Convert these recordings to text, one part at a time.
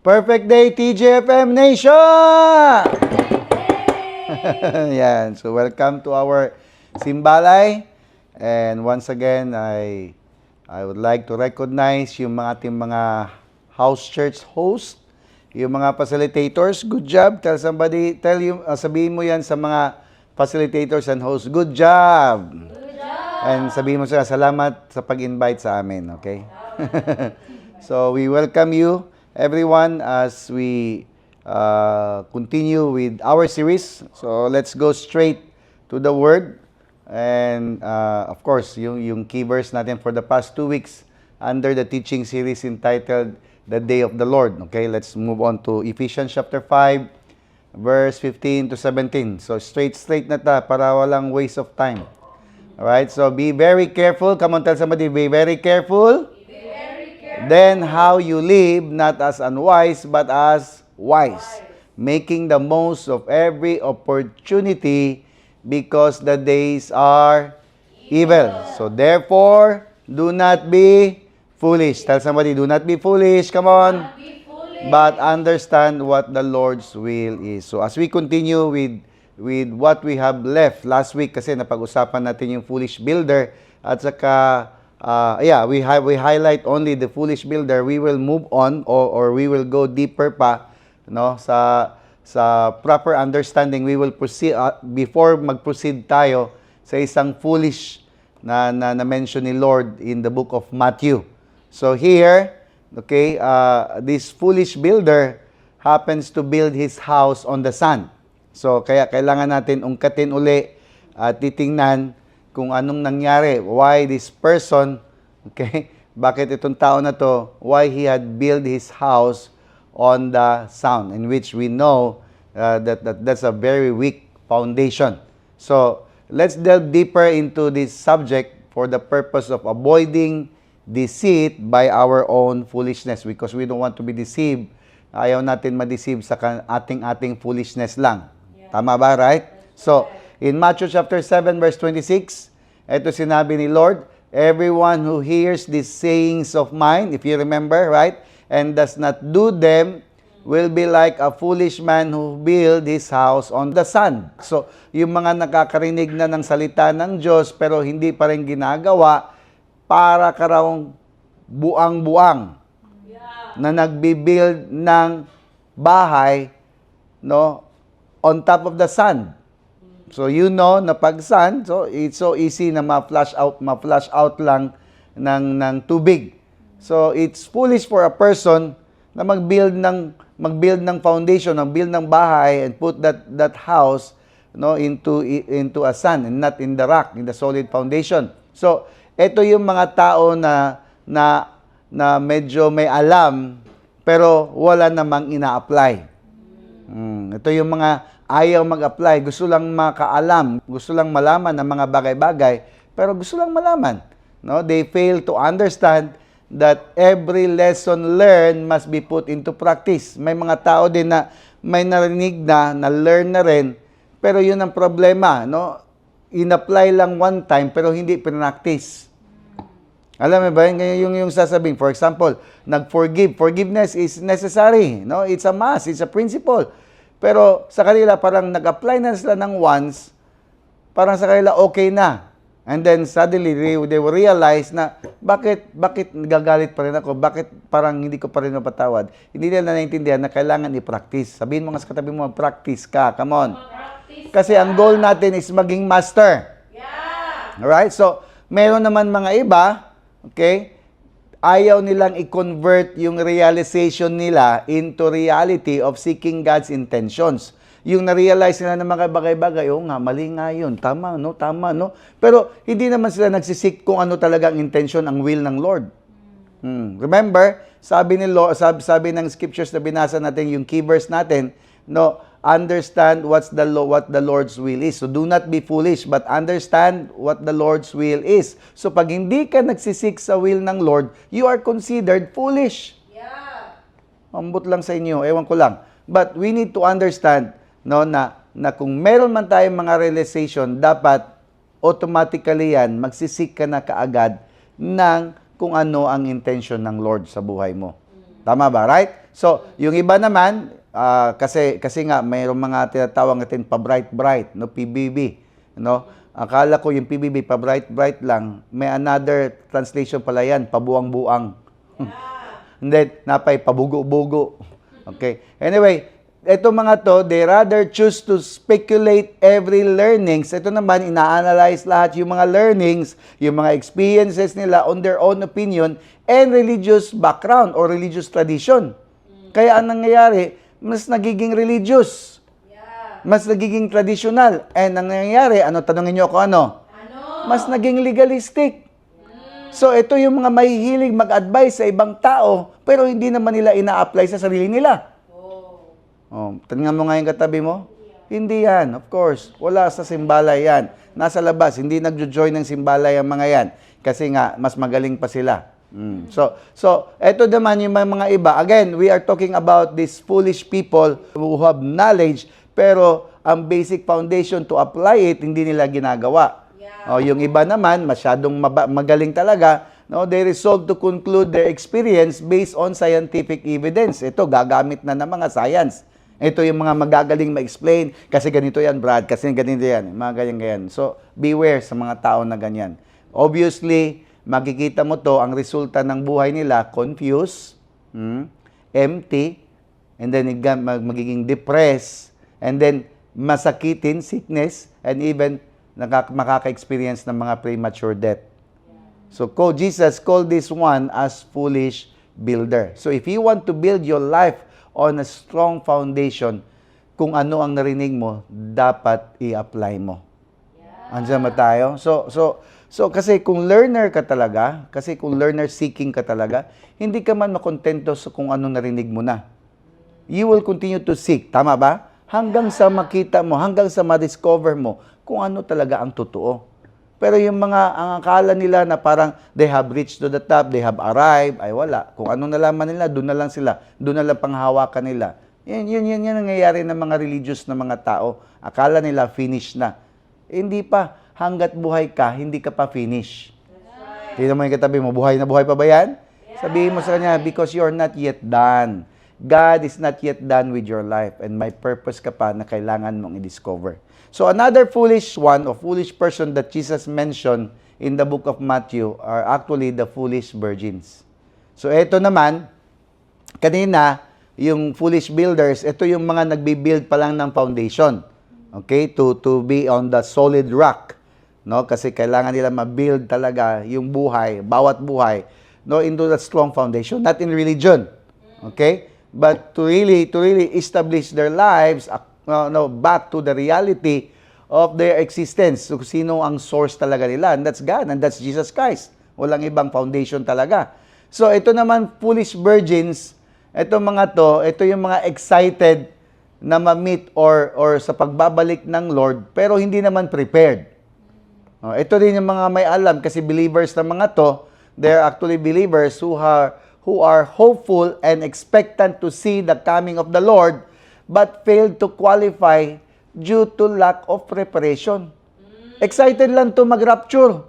Perfect day, TJFM Nation! Yan. So, welcome to our Simbalay. And once again, I would like to recognize yung mga ating mga house church host, yung mga facilitators. Good job. Tell somebody, sabihin mo yan sa mga facilitators and hosts. Good job! Good job! And sabihin mo sila, salamat sa pag-invite sa amin. Okay? So, we welcome you, everyone, as we continue with our series. So, let's go straight to the Word. And, of course, yung key verse natin for the past 2 weeks under the teaching series entitled The Day of the Lord. Okay, let's move on to Ephesians chapter 5, verse 15 to 17. So, straight na ta para walang waste of time. Alright, so be very careful. Come on, tell somebody, be very careful. Then how you live, not as unwise, but as wise, making the most of every opportunity, because the days are evil. So therefore, do not be foolish. Tell somebody, do not be foolish. Come on. But understand what the Lord's will is. So as we continue with what we have left last week, kasi napag-usapan natin yung foolish builder, at saka we highlight only the foolish builder. We will move on or we will go deeper pa, no, sa proper understanding. We will proceed before mag-proceed tayo sa isang foolish na mention ni Lord in the book of Matthew. So here, okay, this foolish builder happens to build his house on the sand. So kaya kailangan natin ungkatin uli at titingnan kung anong nangyari, why this person, okay, bakit itong tao na to, why he had built his house on the sand, in which we know that's a very weak foundation. So, let's delve deeper into this subject for the purpose of avoiding deceit by our own foolishness, because we don't want to be deceived. Ayaw natin ma-deceive sa ating foolishness lang. Yeah. Tama ba, right? So, in Matthew chapter 7, verse 26, ito sinabi ni Lord, everyone who hears these sayings of mine, if you remember, right, and does not do them, will be like a foolish man who built his house on the sand. So, yung mga nakakarinig na ng salita ng Diyos, pero hindi pa rin ginagawa, para karawang buang-buang na nagbibuild ng bahay, no, on top of the sand. So you know na pag sand, so it's so easy na ma-flush out lang ng tubig. So it's foolish for a person na mag-build ng foundation, mag-build ng bahay and put that house, no, into a sand and not in the rock, in the solid foundation. So ito yung mga tao na medyo may alam pero wala namang ina-apply. Ito yung mga ayaw mag-apply, gusto lang makaalam, gusto lang malaman ng mga bagay-bagay, pero gusto lang malaman. No? They fail to understand that every lesson learned must be put into practice. May mga tao din na may narinig na learn na rin, pero yun ang problema. No? In-apply lang one time, pero hindi pinractice. Alam mo ba, yung sasabihin, for example, nag-forgive. Forgiveness is necessary. No? It's a must, it's a principle. Pero sa kanila, parang nag-apply na sila ng once, parang sa kanila okay na. And then suddenly, they will realize na, bakit nagagalit pa rin ako? Bakit parang hindi ko pa rin mapatawad? Hindi nila naiintindihan na kailangan i-practice. Sabihin mo nga sa katabi mo, practice ka. Come on. Kasi ang goal natin is maging master. Yeah. Alright? So, meron naman mga iba, okay, ayaw nilang i-convert yung realization nila into reality of seeking God's intentions. Yung na-realize nila ng mga bagay-bagay, nga, mali nga yun, tama, no? Pero hindi naman sila nagsisik kung ano talaga ang intention, ang will ng Lord. Remember, sabi ng scriptures na binasa natin, yung key verse natin, no, understand what the Lord's will is. So do not be foolish, but understand what the Lord's will is. So pag hindi ka nagsisik sa will ng Lord, you are considered foolish. Yeah. Ambot lang sa inyo, ewan ko lang. But we need to understand, no, na kung meron man tayong mga realization, dapat automatically yan, magsisik ka na kaagad ng kung ano ang intention ng Lord sa buhay mo. Tama ba? Right? So, yung iba naman, kasi nga mayroong mga tinatawag natin pa-bright-bright, no, PBB, no? Akala ko yung PBB pa-bright-bright lang, may another translation pala yan, pabuang-buang. And then, napay pabugo-bugo. Okay. Anyway, eto mga to, they rather choose to speculate every learnings. Ito naman, ina-analyze lahat yung mga learnings, yung mga experiences nila on their own opinion and religious background or religious tradition. Kaya ang nangyayari, mas nagiging religious. Mas nagiging traditional. And ang nangyayari, tanongin nyo ako ano? Mas naging legalistic. So, ito yung mga mahihilig mag-advise sa ibang tao, pero hindi naman nila ina-apply sa sarili nila. Tingnan mo nga yung katabi mo. Hindi yan, of course. Wala sa simbalay yan. Nasa labas, hindi nagjo-join ng simbalay ang mga yan. Kasi nga, mas magaling pa sila. So, ito naman yung mga iba. Again, we are talking about these foolish people who have knowledge, pero ang basic foundation to apply it, hindi nila ginagawa. Yung iba naman, masyadong magaling talaga, no, they resolve to conclude their experience based on scientific evidence. Ito, gagamit na ng mga science. Ito yung mga magagaling ma-explain, kasi ganito yan, Brad, kasi ganito yan, mga ganyan-ganyan. So, beware sa mga tao na ganyan. Obviously, makikita mo to, ang resulta ng buhay nila, confused, empty, and then magiging depressed, and then masakitin, sickness, and even makaka-experience ng mga premature death. So, Jesus called this one as foolish builder. So, if you want to build your life on a strong foundation, kung ano ang narinig mo, dapat i-apply mo. Andiyan ba tayo? So, kasi kung learner ka talaga, kasi kung learner seeking ka talaga, hindi ka man makontento sa kung ano narinig mo na. You will continue to seek. Tama ba? Hanggang sa makita mo, hanggang sa ma-discover mo kung ano talaga ang totoo. Pero yung ang akala nila na parang they have reached to the top, they have arrived, ay wala. Kung ano nalaman nila, doon na lang sila. Doon na lang panghawakan nila. Yan ang nangyayari ng mga religious na mga tao. Akala nila finish na. Hindi pa. Hanggat buhay ka, hindi ka pa finish. Tingnan mo yung katabi mo, buhay na buhay pa ba yan? Sabihin mo sa kanya, because you're not yet done. God is not yet done with your life and may purpose ka pa na kailangan mong i-discover. So another foolish one or foolish person that Jesus mentioned in the book of Matthew are actually the foolish virgins. So ito naman, kanina, yung foolish builders, ito yung mga nagbi-build pa lang ng foundation. Okay? To be on the solid rock. No? Kasi kailangan nila ma-build talaga yung buhay, bawat buhay, no, into that strong foundation, not in religion. Okay? But to really establish their lives back to the reality of their existence. So, sino ang source talaga nila? And that's God, and that's Jesus Christ. Walang ibang foundation talaga. So, ito naman, foolish virgins, ito yung mga excited na ma-meet or sa pagbabalik ng Lord, pero hindi naman prepared. Ito din yung mga may alam, kasi believers na mga to, they're actually believers who are hopeful and expectant to see the coming of the Lord, but failed to qualify due to lack of preparation. Excited lang to mag-rapture.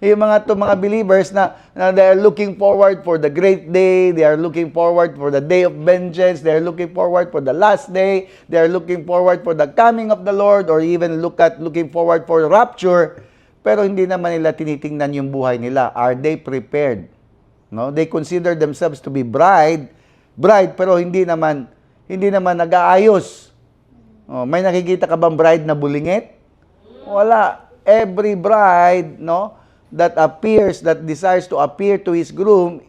Yung mga believers na they are looking forward for the great day, they are looking forward for the day of vengeance, they are looking forward for the last day, they are looking forward for the coming of the Lord, or even looking forward for rapture, pero hindi naman nila tinitingnan yung buhay nila. Are they prepared? No? They consider themselves to be bride, pero hindi naman nag-aayos. May nakikita ka bang bride na bulingit? Wala. Every bride, no, that desires to appear to his groom,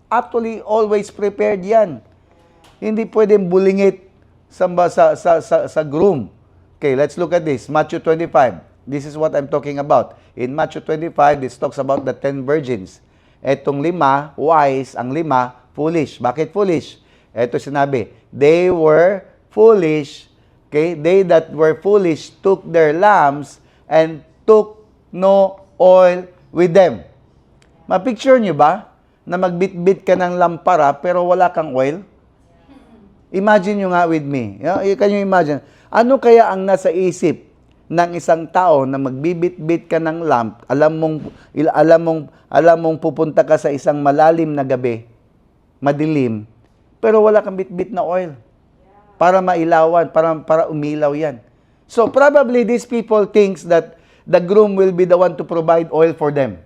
actually always prepared yan. Hindi pwedeng bulingit sa groom. Okay, let's look at this. Matthew 25. This is what I'm talking about. In Matthew 25, this talks about the 10 virgins. Etong 5, wise. Ang 5, foolish. Bakit foolish? Eto sinabi, they were foolish. Okay, they that were foolish took their lamps and took no oil with them. Ma-picture nyo ba na magbitbit ka ng lampara pero wala kang oil? Imagine nyo nga with me. Can you imagine? Ano kaya ang nasa isip ng isang tao na magbibit-bit ka ng lamp, alam mong pupunta ka sa isang malalim na gabi, madilim, pero wala kang bitbit na oil para mailawan, para umilaw yan. So probably these people thinks that the groom will be the one to provide oil for them.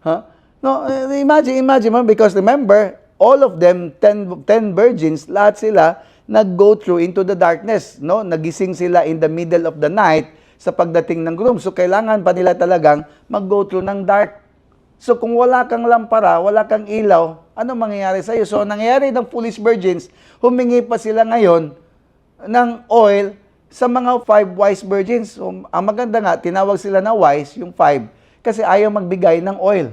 Huh? No, imagine mo, because remember, all of them, 10 virgins, lahat sila nag-go through into the darkness, no? Nagising sila in the middle of the night sa pagdating ng groom. So kailangan pa nila talagang mag-go through ng dark. So kung wala kang lampara, wala kang ilaw, ano mangyayari sa iyo? So nangyayari ng foolish virgins, humingi pa sila ngayon ng oil sa mga 5 wise virgins. So, ang maganda nga, tinawag sila na wise, yung 5, kasi ayaw magbigay ng oil.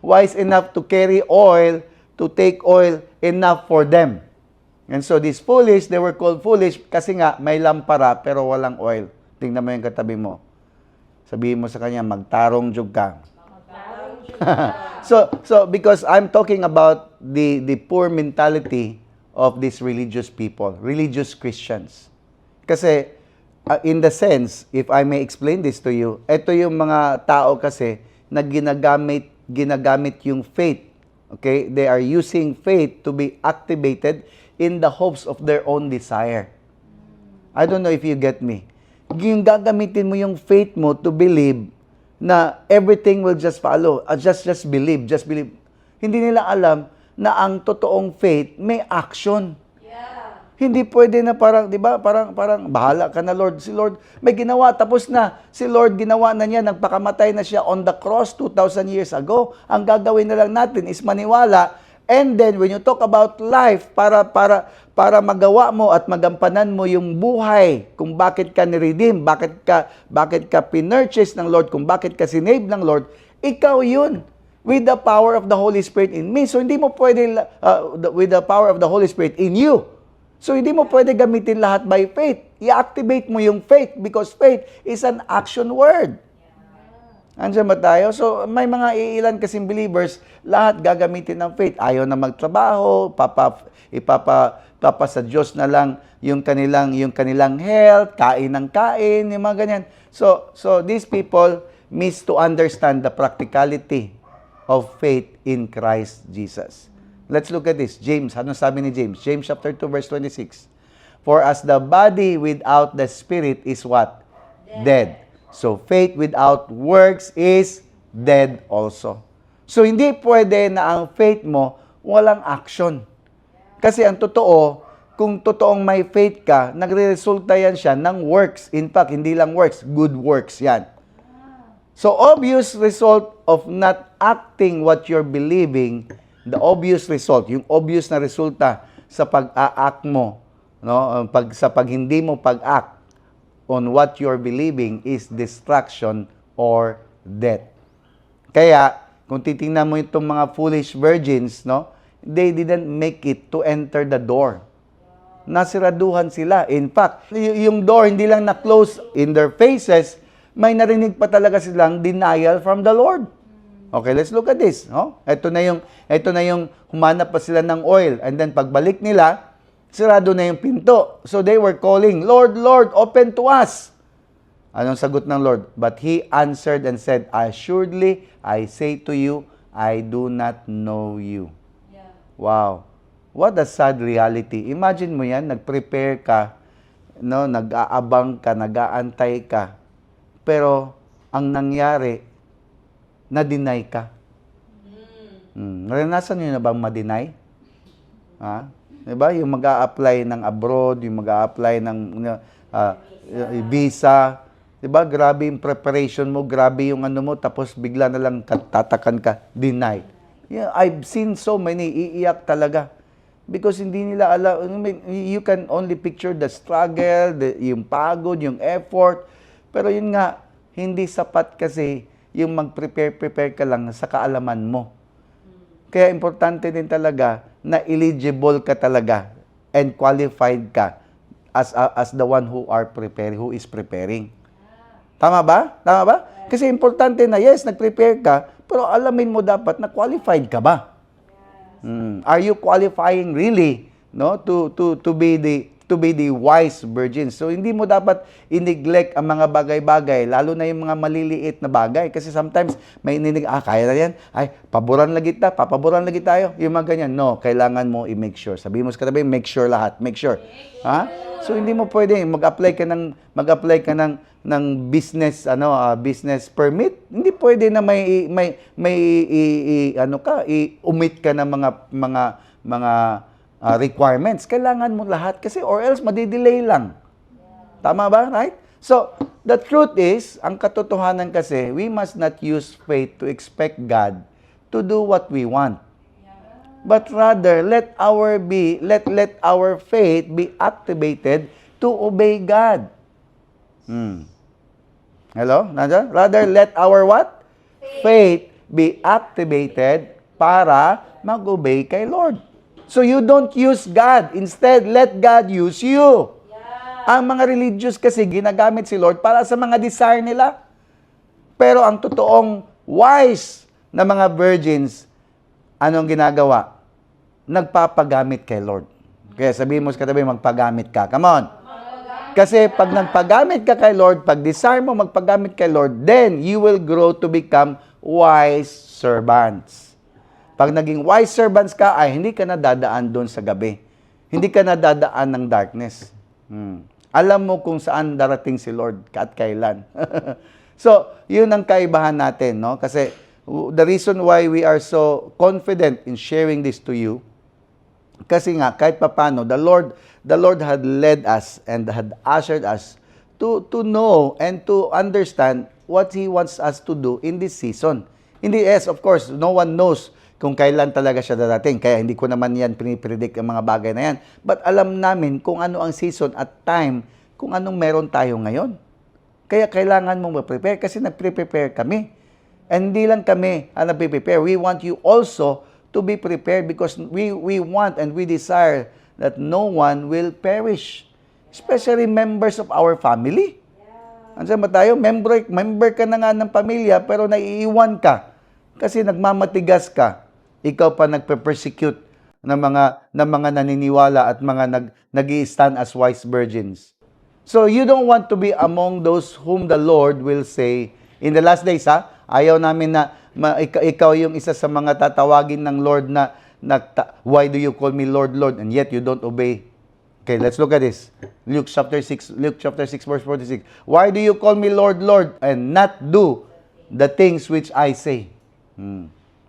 Wise enough to carry oil, to take oil enough for them. And so these foolish, they were called foolish kasi nga may lampara pero walang oil. Tingnan mo yung katabi mo. Sabihin mo sa kanya, magtarong jug ka. So because I'm talking about the poor mentality of these religious people, religious Christians. Kasi in the sense, if I may explain this to you, ito yung mga tao kasi na ginagamit yung faith. Okay? They are using faith to be activated in the hopes of their own desire. I don't know if you get me. Yung gagamitin mo yung faith mo to believe na everything will just follow. Just believe, just believe. Hindi nila alam na ang totoong faith may action. Yeah. Hindi pwede na parang, di ba, parang bahala ka na Lord. Si Lord may ginawa, tapos na. Si Lord ginawa na niya, nagpakamatay na siya on the cross 2,000 years ago. Ang gagawin na lang natin is maniwala. And then when you talk about life, para magawa mo at magampanan mo yung buhay, kung bakit ka ni-redeem, bakit ka pinurchase ng Lord, kung bakit ka sinave ng Lord, ikaw yun. With the power of the Holy Spirit in me. So hindi mo pwede, with the power of the Holy Spirit in you. So hindi mo pwede gamitin lahat by faith. I-activate mo yung faith because faith is an action word. Andiyan ba tayo? So, may mga iilan kasing believers, lahat gagamitin ng faith. Ayaw na magtrabaho, ipapa sa Diyos na lang yung kanilang health, kain ng kain, yung mga ganyan. So these people miss to understand the practicality of faith in Christ Jesus. Let's look at this. James, ano sabi ni James? James chapter 2, verse 26. For as the body without the spirit is what? Dead. So, faith without works is dead also. So, hindi pwede na ang faith mo walang action. Kasi ang totoo, kung totoong may faith ka, nagre-resulta yan siya ng works. In fact, hindi lang works, good works yan. So, obvious result of not acting what you're believing, the obvious result, yung obvious na resulta sa pag-a-act mo, no? Sa pag hindi mo pag-act on what you're believing is destruction or death. Kaya, kung titingnan mo itong mga foolish virgins, no, they didn't make it to enter the door. Nasiraduhan sila. In fact, yung door hindi lang na-close in their faces, may narinig pa talaga silang denial from the Lord. Okay, let's look at this. No? Ito na yung humanap pa sila ng oil. And then pagbalik nila, sirado na yung pinto. So they were calling, Lord, Lord, open to us. Anong sagot ng Lord? But he answered and said, assuredly, I say to you, I do not know you. Yeah. Wow. What a sad reality. Imagine mo yan, nag-prepare ka, no, nag-aabang ka, nag-aantay ka. Pero, ang nangyari, na-deny ka. Naranasan nyo na bang ma-deny? Ha? Diba? Yung mag-a-apply ng abroad, yung mag-a-apply ng visa. Diba? Grabe yung preparation mo, grabe yung ano mo, tapos bigla na lang tatakan ka, deny. Yeah, I've seen so many, iiyak talaga. Because hindi nila alam, you can only picture the struggle, yung pagod, yung effort. Pero yun nga, hindi sapat kasi yung mag-prepare ka lang sa kaalaman mo. Kaya importante din talaga na eligible ka talaga and qualified ka as the one who is preparing. Tama ba? Tama ba? Kasi importante na yes, nag-prepare ka, pero alamin mo dapat na qualified ka ba? Are you qualifying really, no, to be to be the wise virgins. So, hindi mo dapat i-neglect ang mga bagay-bagay, lalo na yung mga maliliit na bagay. Kasi sometimes, may ininig, kaya na yan. Ay, paboran lagi ta, papaboran lagi tayo. Yung mga ganyan. No, kailangan mo i-make sure. Sabihin mo sa katabi, make sure lahat. Make sure. Ha? So, hindi mo pwede mag-apply ka ng business business permit. Hindi pwede na omit ka ng mga requirements. Kailangan mo lahat kasi or else madidelay lang. Tama ba? Right? So, the truth is, ang katotohanan kasi, we must not use faith to expect God to do what we want. But rather, let our faith be activated to obey God. Hello? Nandyan? Rather, let our what? Faith be activated para mag-obey kay Lord. So you don't use God. Instead, let God use you. Ang mga religious kasi ginagamit si Lord para sa mga desire nila. Pero ang totoong wise na mga virgins, anong ginagawa? Nagpapagamit kay Lord. Kaya sabihin mo sa katabi, magpagamit ka. Come on. Kasi pag nagpagamit ka kay Lord, pag desire mo magpagamit kay Lord, then you will grow to become wise servants. Pag naging wise servants ka, ay hindi ka na dadaan doon sa gabi. Hindi ka na dadaan ng darkness. Alam mo kung saan darating si Lord at kailan. So, yun ang kaibahan natin, no? Kasi the reason why we are so confident in sharing this to you, kasi nga, kahit papano, the Lord had led us and had ushered us to know and to understand what He wants us to do in this season. Hindi, yes, of course, no one knows kung kailan talaga siya darating. Kaya hindi ko naman yan pinipredict ang mga bagay na yan. But alam namin kung ano ang season at time, kung anong meron tayo ngayon. Kaya kailangan mong ma-prepare kasi nag-prepare kami. And hindi lang kami ang nag-prepare. We want you also to be prepared because we want and we desire that no one will perish. Especially members of our family. Andiyan ba tayo? Member ka na nga ng pamilya pero naiiwan ka kasi nagmamatigas ka. Ikaw pa nagpe-persecute ng mga naniniwala at mga nag-i-stand as wise virgins. So you don't want to be among those whom the Lord will say in the last days, ayaw namin na ikaw yung isa sa mga tatawagin ng Lord na why do you call me Lord, Lord, and yet you don't obey. Okay, let's look at this. Luke chapter 6 verse 46. Why do you call me Lord, Lord, and not do the things which I say?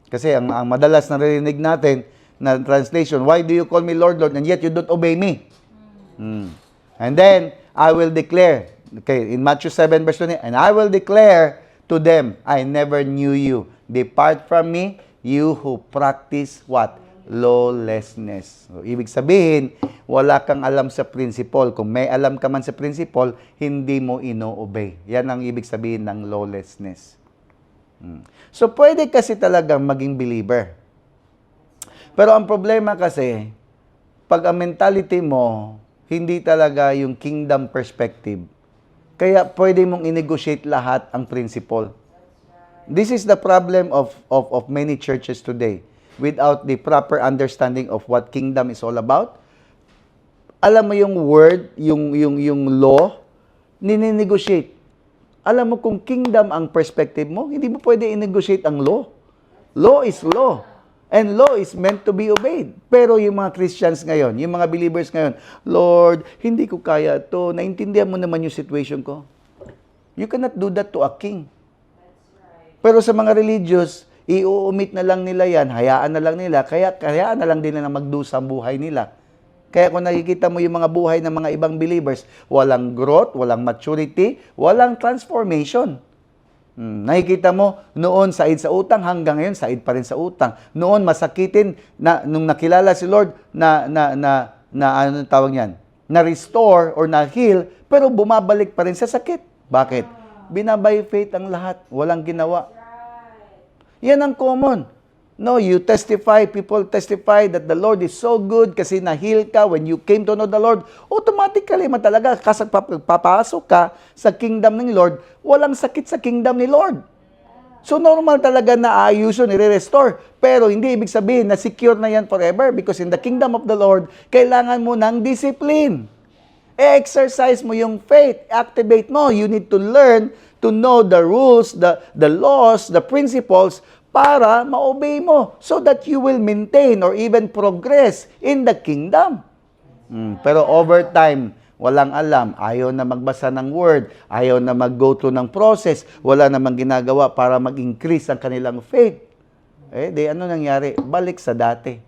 Kasi ang madalas na narinig natin na translation, why do you call me Lord, Lord, and yet you don't obey me? And then, I will declare, okay, in Matthew 7 verse 20, and I will declare to them, I never knew you. Depart from me, you who practice what? Lawlessness. So, ibig sabihin, wala kang alam sa principle. Kung may alam ka man sa principle, hindi mo ino-obey. Yan ang ibig sabihin ng lawlessness. So, pwede kasi talagang maging believer. Pero ang problema kasi, pag ang mentality mo, hindi talaga yung kingdom perspective, kaya pwede mong i-negotiate lahat ang principle. This is the problem of many churches today. Without the proper understanding of what kingdom is all about, alam mo yung word, yung law, nini-negotiate. Alam mo kung kingdom ang perspective mo, hindi mo pwede i-negotiate ang law. Law is law. And law is meant to be obeyed. Pero yung mga Christians ngayon, yung mga believers ngayon, Lord, hindi ko kaya to. Naintindihan mo naman yung situation ko. You cannot do that to a king. Pero sa mga religious, i-omit na lang nila yan, hayaan na lang nila, kaya hayaan na lang din na magdusa ang buhay nila. Kaya kung nakikita mo yung mga buhay ng mga ibang believers, walang growth, walang maturity, walang transformation. Nakikita mo, noon said sa utang, hanggang ngayon said pa rin sa utang. Noon masakitin, nung nakilala si Lord, ano tawag niyan? Na-restore or na-heal, pero bumabalik pa rin sa sakit. Bakit? Binabay faith ang lahat, walang ginawa. Yan ang common. No, you testify, people testify that the Lord is so good kasi na-heal ka when you came to know the Lord. Automatically, talaga, kasi papasok ka sa kingdom ng Lord, walang sakit sa kingdom ni Lord. So, normal talaga na ayusin, i-restore. Pero hindi ibig sabihin na secure na yan forever because in the kingdom of the Lord, kailangan mo ng discipline. exercise mo yung faith, activate mo. You need to learn to know the rules, the laws, the principles para ma-obey mo so that you will maintain or even progress in the kingdom. Pero over time, walang alam, ayaw na magbasa ng word, ayaw na mag-go through ng process, wala namang ginagawa para mag-increase ang kanilang faith. Ano nangyari? Balik sa dati.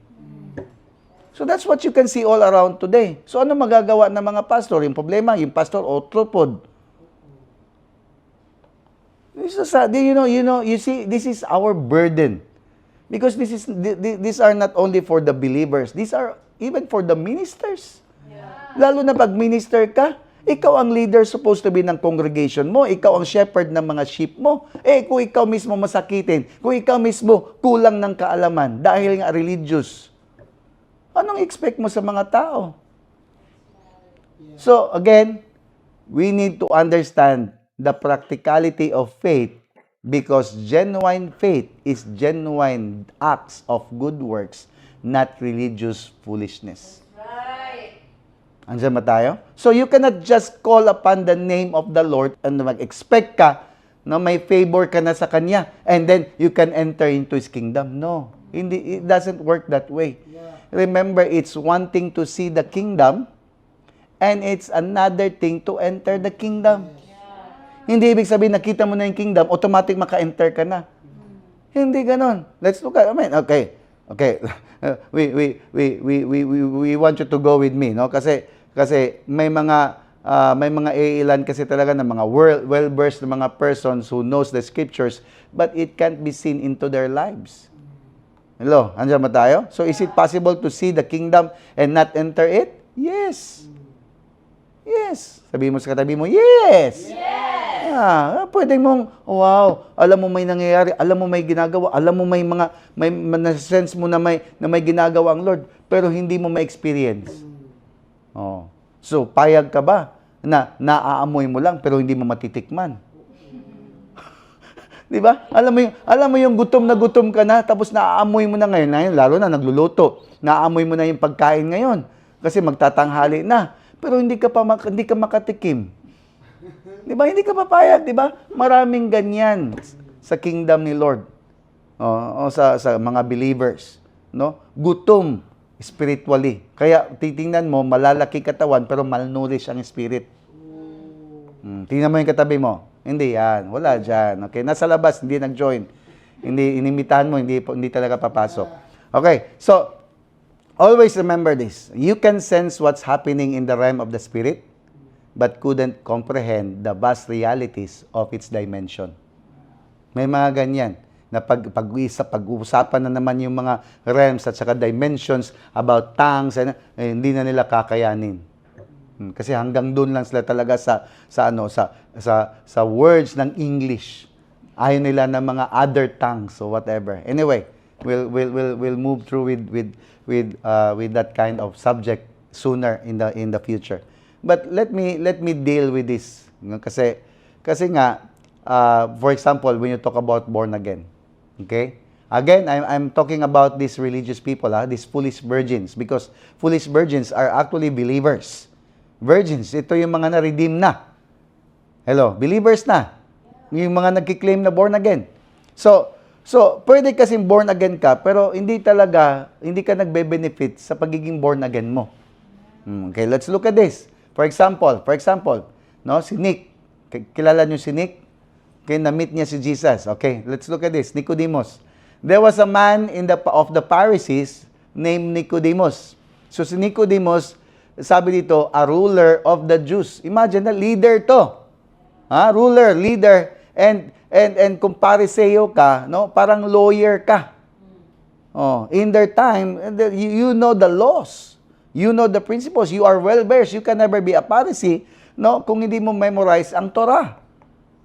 So that's what you can see all around today. So ano magagawa ng mga pastor? Yung problema, yung pastor, otropod. You see, this is our burden. Because these are not only for the believers, these are even for the ministers. Lalo na pag minister ka, ikaw ang leader supposed to be ng congregation mo, ikaw ang shepherd ng mga sheep mo. Kung ikaw mismo masakitin, kung ikaw mismo kulang ng kaalaman dahil nga religious, anong expect mo sa mga tao? So again, we need to understand the practicality of faith because genuine faith is genuine acts of good works, not religious foolishness. Andiyan ba tayo? So you cannot just call upon the name of the Lord and mag-expect ka na may favor ka na sa Kanya and then you can enter into His kingdom. No, hindi, it doesn't work that way. Remember, it's one thing to see the kingdom and it's another thing to enter the kingdom. Hindi ibig sabihin nakita mo na yung kingdom, automatic maka-enter ka na. Hindi ganon. Let's look at, okay. We want you to go with me, no? Kasi may mga iilan kasi talaga ng mga well-versed na mga persons who knows the scriptures but it can't be seen into their lives. Hello, andiyan ba tayo? So is it possible to see the kingdom and not enter it? Yes. Yes. Sabi mo sa katabi mo, yes. Pwedeng mong, wow, alam mo may nangyayari, alam mo may ginagawa, alam mo may sense mo na may ginagawa ang Lord, pero hindi mo ma-experience. So, payag ka ba na naaamoy mo lang pero hindi mo matitikman? Di ba? Alam mo yung gutom na gutom ka na tapos naaamoy mo na ngayon, lalo na nagluluto. Naaamoy mo na yung pagkain ngayon kasi magtatanghali na. Pero hindi ka makatikim. Di ba? Hindi ka papayag, di ba? Maraming ganyan sa kingdom ni Lord. Sa mga believers, no? Gutom spiritually. Kaya titingnan mo, malalaki katawan pero malnourished ang spirit. Tingnan mo yung katabi mo. Hindi yan. Wala dyan. Okay? Nasa labas, hindi nag-join. Hindi inimitahan mo, hindi talaga papasok. Okay. So, always remember this. You can sense what's happening in the realm of the spirit, but couldn't comprehend the vast realities of its dimension. May mga ganyan na pag-uusapan na naman yung mga realms at saka dimensions about tongues, hindi na nila kakayanin. Kasi hanggang doon lang sila talaga sa words ng English. Ayaw nila ng mga other tongues or whatever. Anyway, we'll move through with that kind of subject sooner in the future. But let me deal with this. Kasi nga, for example, when you talk about born again, okay? Again, I'm talking about these religious people, these foolish virgins, because foolish virgins are actually believers. Virgins, ito yung mga na-redeem na. Hello, believers na. Yung mga nagkiklaim na born again. So pwede kasing born again ka, pero hindi ka nagbe-benefit sa pagiging born again mo. Okay, let's look at this. For example, no, si Nick. Kilala niyo si Nick? Okay, na-meet niya si Jesus. Okay, let's look at this. Nicodemus. There was a man of the Pharisees named Nicodemus. So si Nicodemus, sabi dito, a ruler of the Jews. Imagine na leader to. Ruler, leader, and kung Pariseo ka, no, parang lawyer ka. In their time, you know the laws. You know the principles. You are well-versed. You can never be a Pharisee, no, kung hindi mo memorize ang Torah.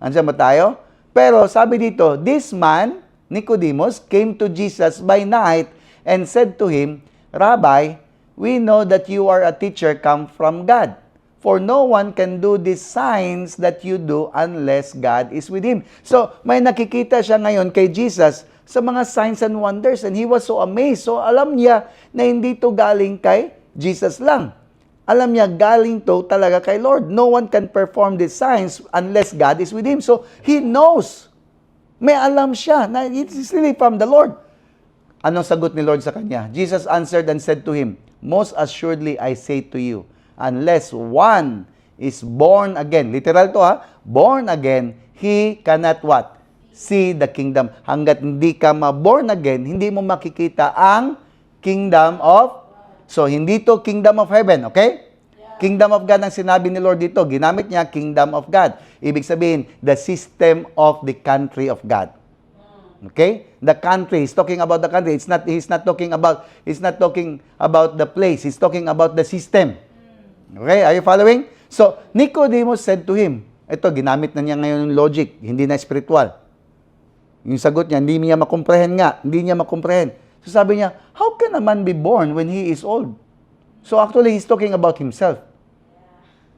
Andiyan ba tayo? Pero sabi dito, this man, Nicodemus, came to Jesus by night and said to him, Rabbi, we know that you are a teacher come from God. For no one can do these signs that you do unless God is with him. So, may nakikita siya ngayon kay Jesus sa mga signs and wonders and he was so amazed. So, alam niya na hindi to galing kay Jesus lang. Alam niya, galing to talaga kay Lord. No one can perform these signs unless God is with him. So, he knows. May alam siya na it's really from the Lord. Anong sagot ni Lord sa kanya? Jesus answered and said to him, most assuredly I say to you, unless one is born again, literal to born again, he cannot what? See the kingdom. Hanggat hindi ka ma-born again, hindi mo makikita ang kingdom of. So, hindi to kingdom of heaven, okay? Yeah. Kingdom of God ang sinabi ni Lord dito. Ginamit niya, kingdom of God. Ibig sabihin, the system of the country of God. Okay? The country, he's talking about the country. He's not talking about the place. He's talking about the system. Okay? Are you following? So, Nicodemus said to him, ito, ginamit na niya ngayon yung logic, hindi na spiritual. Yung sagot niya, hindi niya makomprehend. So sabi niya, how can a man be born when he is old? So actually, he's talking about himself.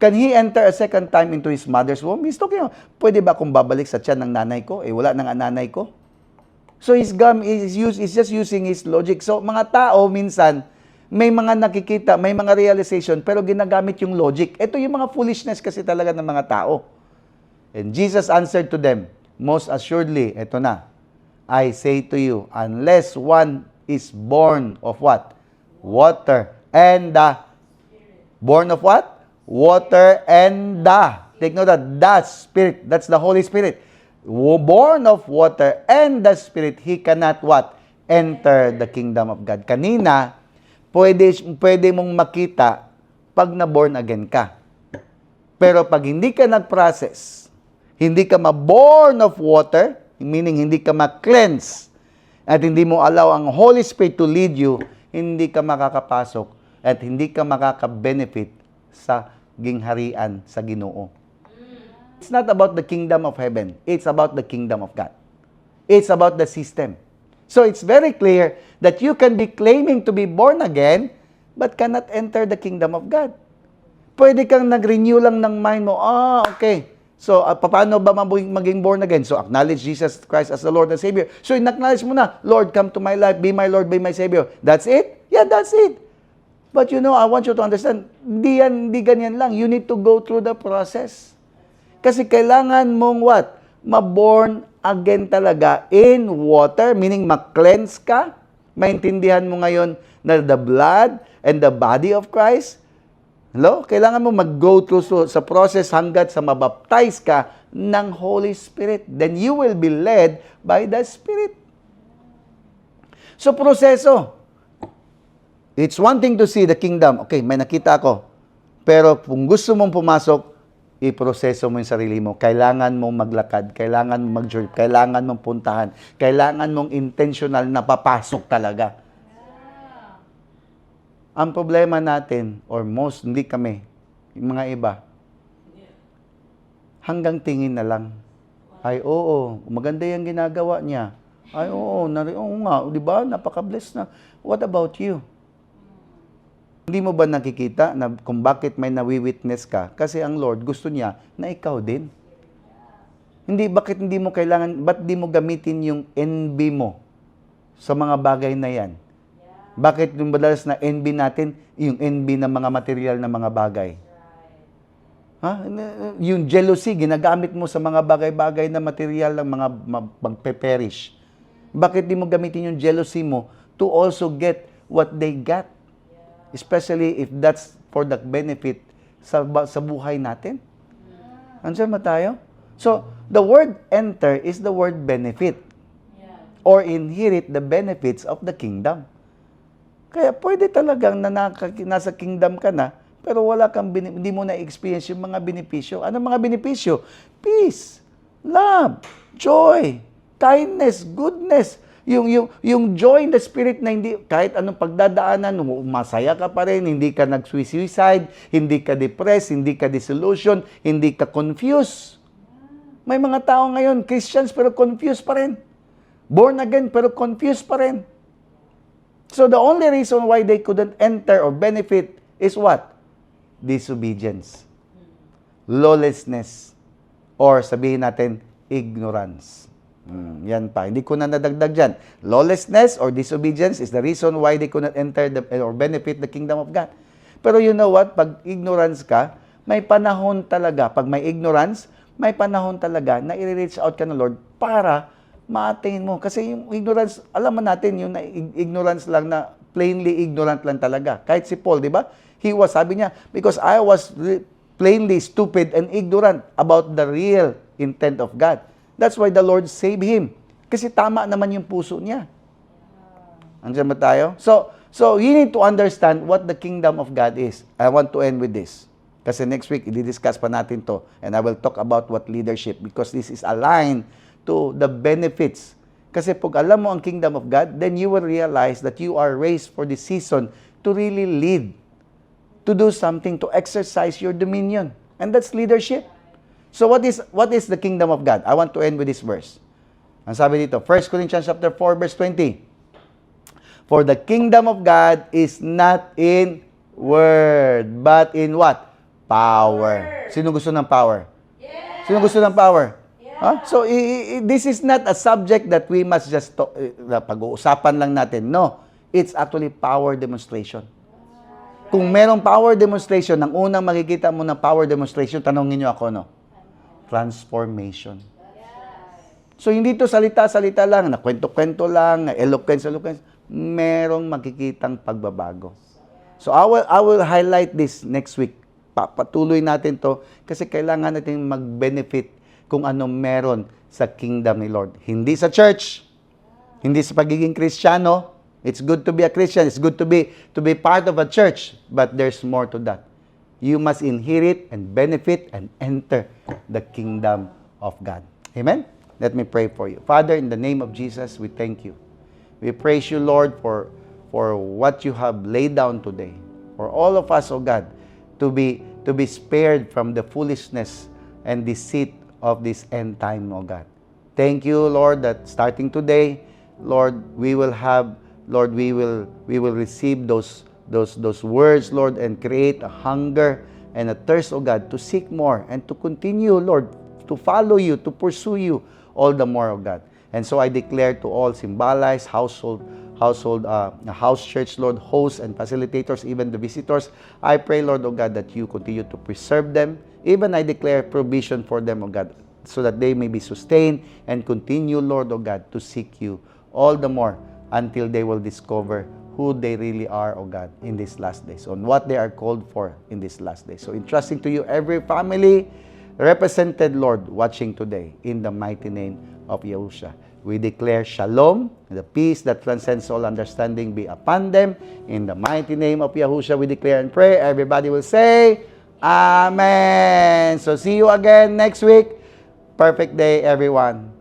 Can he enter a second time into his mother's womb? He's talking, pwede ba akong babalik sa tiyan ng nanay ko? Wala nang nanay ko. So he's just using his logic. So mga tao, minsan, may mga nakikita, may mga realization, pero ginagamit yung logic. Ito yung mga foolishness kasi talaga ng mga tao. And Jesus answered to them, most assuredly, ito na, I say to you, unless one is born of what? Water and the. Born of what? Water and the. Take note that Spirit, that's the Holy Spirit. Born of water and the Spirit, he cannot what? Enter the kingdom of God. Kanina, pwede mong makita pag na-born again ka. Pero pag hindi ka nag-process, hindi ka ma-born of water, meaning hindi ka ma-cleanse, at hindi mo allow ang Holy Spirit to lead you, hindi ka makakapasok at hindi ka makaka-benefit sa gingharian sa Ginoo. It's not about the kingdom of heaven. It's about the kingdom of God. It's about the system. So it's very clear that you can be claiming to be born again but cannot enter the kingdom of God. Pwede kang nag-renew lang ng mind mo. Okay. So, paano ba maging born again? So, acknowledge Jesus Christ as the Lord and Savior. So, in-acknowledge mo na, Lord, come to my life, be my Lord, be my Savior. That's it? Yeah, that's it. But I want you to understand, hindi ganyan lang. You need to go through the process. Kasi kailangan mong what? Ma-born again talaga in water, meaning ma-cleanse ka. Maintindihan mo ngayon na the blood and the body of Christ. Hello? Kailangan mo mag-go through sa process hanggat sa mabaptize ka ng Holy Spirit. Then you will be led by the Spirit. So, proseso. It's one thing to see the kingdom. Okay, may nakita ako. Pero kung gusto mong pumasok, iproseso mo yung sarili mo. Kailangan mong maglakad, kailangan mong mag-journey, kailangan mong puntahan, kailangan mong intentional na papasok talaga. Ang problema natin, or most, hindi kami, yung mga iba, hanggang tingin na lang. Ay, oo, maganda yung ginagawa niya. Ay, oo nga, di ba? Napaka-bless na. What about you? Hindi mo ba nakikita na kung bakit may nawi-witness ka? Kasi ang Lord gusto niya na ikaw din. Bakit hindi mo kailangan, ba't di mo gamitin yung envy mo sa mga bagay na yan? Bakit yung madalas na envy natin, yung envy ng mga material na mga bagay? Yung jealousy, ginagamit mo sa mga bagay-bagay na material ng mga magpe-perish. Bakit di mo gamitin yung jealousy mo to also get what they got? Especially if that's for the benefit sa buhay natin. Answer mo tayo? So, the word enter is the word benefit. Or inherit the benefits of the kingdom. Kaya pwede talagang nasa kingdom ka na, pero hindi mo na-experience yung mga benepisyo. Ano mga benepisyo? Peace, love, joy, kindness, goodness. Yung joy in the spirit na hindi, kahit anong pagdadaanan, masaya ka pa rin, hindi ka nag-suicide, hindi ka depressed, hindi ka disillusion, hindi ka confused. May mga tao ngayon, Christians, pero confused pa rin. Born again, pero confused pa rin. So the only reason why they couldn't enter or benefit is what? Disobedience. Lawlessness. Or sabihin natin, ignorance. Yan pa. Hindi ko na nadagdag dyan. Lawlessness or disobedience is the reason why they could not enter or benefit the kingdom of God. Pero you know what? Pag ignorance ka, may panahon talaga. Pag may ignorance, may panahon talaga na i-reach out ka ng Lord para ma-attain mo. Kasi yung ignorance, alam mo natin, yung ignorance lang na plainly ignorant lang talaga. Kahit si Paul, di ba? Sabi niya, because I was plainly stupid and ignorant about the real intent of God. That's why the Lord saved him. Kasi tama naman yung puso niya. Andiyan ba tayo? So you need to understand what the kingdom of God is. I want to end with this. Kasi next week, i-discuss pa natin to. And I will talk about what leadership, because this is aligned to the benefits. Kasi pag alam mo ang kingdom of God, then you will realize that you are raised for this season to really lead, to do something, to exercise your dominion. And that's leadership. So what is the kingdom of God? I want to end with this verse. Ang sabi dito, 1 Corinthians chapter 4, verse 20. For the kingdom of God is not in word, but in what? Power. Sino gusto ng power? Yes. Sino gusto ng power? Yeah. Huh? So, this is not a subject that we must just talk, pag-uusapan lang natin. No. It's actually power demonstration. Kung merong power demonstration, ang unang makikita mo ng power demonstration, tanongin nyo ako, no? Transformation. So, hindi to salita-salita lang, na kwento-kwento lang, na eloquence. Merong makikitang pagbabago. So, I will highlight this next week. Patuloy natin to kasi kailangan natin mag-benefit kung ano meron sa kingdom ni Lord. Hindi sa church, hindi sa pagiging Kristiyano. It's good to be a Christian. It's good to be part of a church. But there's more to that. You must inherit and benefit and enter the kingdom of God. Amen? Let me pray for you. Father, in the name of Jesus, we thank you. We praise you, Lord, for what you have laid down today. For all of us, oh God, to be spared from the foolishness and deceit of this end time, oh God. Thank you, Lord, that starting today, Lord, we will receive those words, Lord, and create a hunger and a thirst, oh God, to seek more and to continue, Lord, to follow you, to pursue you all the more, oh God. And so I declare to all Simbalays, house church, Lord, hosts and facilitators, even the visitors, I pray, Lord, oh God, that you continue to preserve them. Even I declare provision for them, oh God, so that they may be sustained and continue, Lord, oh God, to seek you all the more until they will discover who they really are, oh God, in these last days, on what they are called for in these last days. So entrusting to you every family represented, Lord, watching today, in the mighty name of Yahushua. We declare shalom, the peace that transcends all understanding be upon them. In the mighty name of Yahushua, we declare and pray. Everybody will say, Amen. So see you again next week. Perfect day, everyone.